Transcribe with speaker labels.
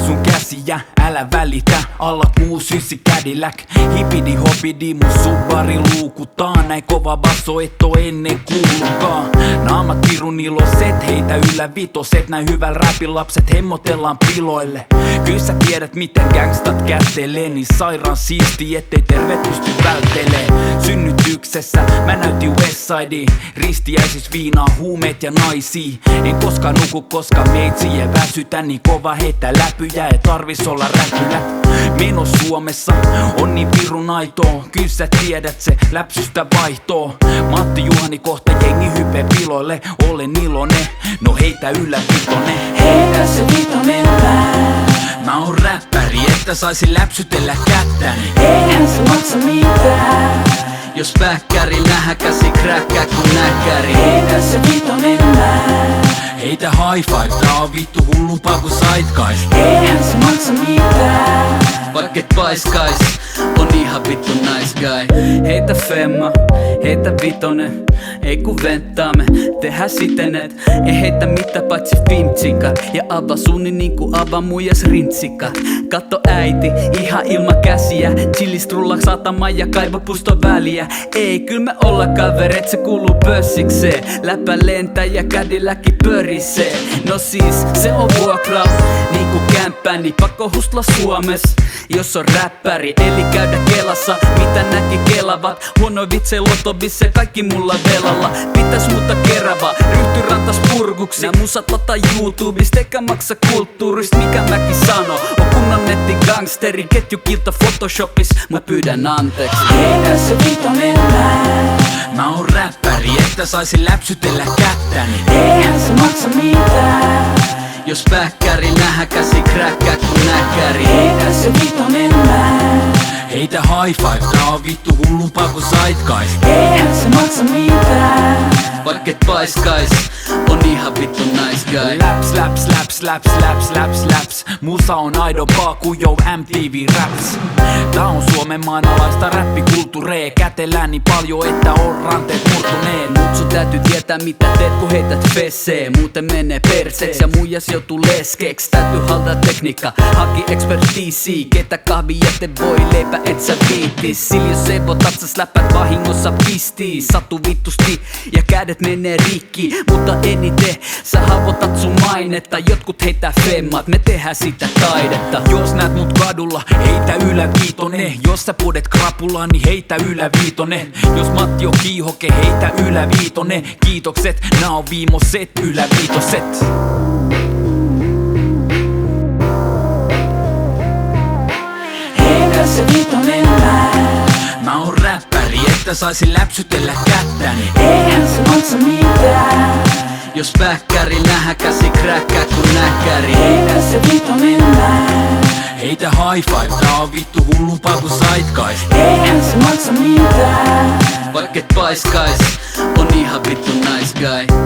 Speaker 1: sun käsiä, älä välitä. Alla 69 Cadillac, hipidi hopidi mun Subbari luukutaan. Näin kova basso et oo ennen kuullutkaan. Naamat pirun iloset, heitä yllä vitoset. Näin hyvällä räpin lapset hemmotellaan piloille. Kyllä sä tiedät miten gangstat kättelee, niin sairaan siisti ettei terveet pysty välttelee. Synnytyksessä mä näytin Westside, ristiäisis viinaa, huumeet ja naisia. En koskaan nuku, koska meitsiä väsytä niin kova heitä läpyjä, ei tarvis olla räpylä. Meno Suomessa on niin pirun aitoa, kyllä sä tiedät se läpsystä vaihtoo. Matti Juhani kohta jengi hype piloille, olen iloinen, no heitä yllä vitonen.
Speaker 2: Heitä se vitonen pää.
Speaker 1: Mä oon räppäri, että saisin läpsytellä kättäni.
Speaker 2: Eihän se maksa mitään.
Speaker 3: Jos päkkäri nähdä käsi kräkkää kun näkkäri.
Speaker 2: Heitä se vitonen pää.
Speaker 1: Heitä high five, tää on vittu hullumpaa kuin Zeitgeist.
Speaker 2: Eihän se maksa mitään.
Speaker 3: Vaikka et paiskais, on ihan vittu nice guy. Heitä femma, heitä vitonen. Ei kun venttaa me, tehdään siten et ei heitä mitä paitsi fimtsika. Ja ava suuni niinku ava muijas rintsika. Katso äiti, ihan ilman käsiä. Chillist rullaks satama ja kaiva pusto väliä. Ei kyl me olla kavereet, se kuuluu pössikseen. Läpä lentää ja Cadillacki pörisee. No siis, se on vuokrau, niinku kämppäni. Pakko hustla Suomes, jos on räppäri. Eli käydä kelassa, mitä näki kelavat. Huono vitse, lotovisse, kaikki mulla velalla. Pitäis muuta kerava, ryhty rantas purguksi. Nää musat lataa YouTubesta, eikä maksa kulttuurista. Mikä mäkin sano, on kunnon netti gangsteri. Ketjukilta Photoshopis, mä pyydän anteeksi.
Speaker 2: Heitä se vitonen pää.
Speaker 1: Mä oon räppäri, että saisin läpsytellä kättäni.
Speaker 2: Eihän se maksa mitään.
Speaker 3: Jos päkkäri nähdä käsi kräkkää kun näkkäri.
Speaker 2: Heitä se vitonen pää.
Speaker 1: Heitä high five, tää on vittu hullumpaa kuin Zeitgeist.
Speaker 2: Eihän se maksa mitään.
Speaker 3: Vaikka et paiskais, on ihan vittu nice guy.
Speaker 1: Laps, laps, laps, laps, laps, laps, laps. Musa on aidompaa kuin jo MTV Raps. Tää on Suomen maanalaista räppikulttuurea. Kätellään niin paljon, että on ranteet murtuneen.
Speaker 3: Mut sun täytyy tietää mitä teet kun heität fessee. Muuten menee perseeks ja muijas joutuu leskeks. Täytyy haltaa tekniikka, haki ekspertiisi. Ketä kahvi jätte voi leipä et sä viittis. Sillä jos sevotat sä läpät vahingossa pistii. Satu vittusti ja kädet menee rikki. Mutta eniten sä havotat sun mainetta. Jotkut heittää femmat, me tehdään sitä taidetta.
Speaker 1: Jos näet mut kadulla, heitä yläviitonen. Jos sä pudet krapulaa, niin heitä yläviitonen. Jos Matti on kiihoke, heitä yläviitonen. Kiitokset, nää on viimeiset yläviitoset.
Speaker 2: Heitä se vitonen pää.
Speaker 1: Mä oon räppäri, että saisin läpsytellä kättäni.
Speaker 2: Eihän se maksa mitään.
Speaker 3: Jos päkkäri nähdä käsi kräkkää kun näkkäri.
Speaker 2: Heitä se vitonen pää.
Speaker 1: Heitä high five, tää on vittu hullumpaa kuin Zeitgeist.
Speaker 2: Eihän se maksa mitään.
Speaker 3: Vaikka et paiskais, on ihan vittu nice guy.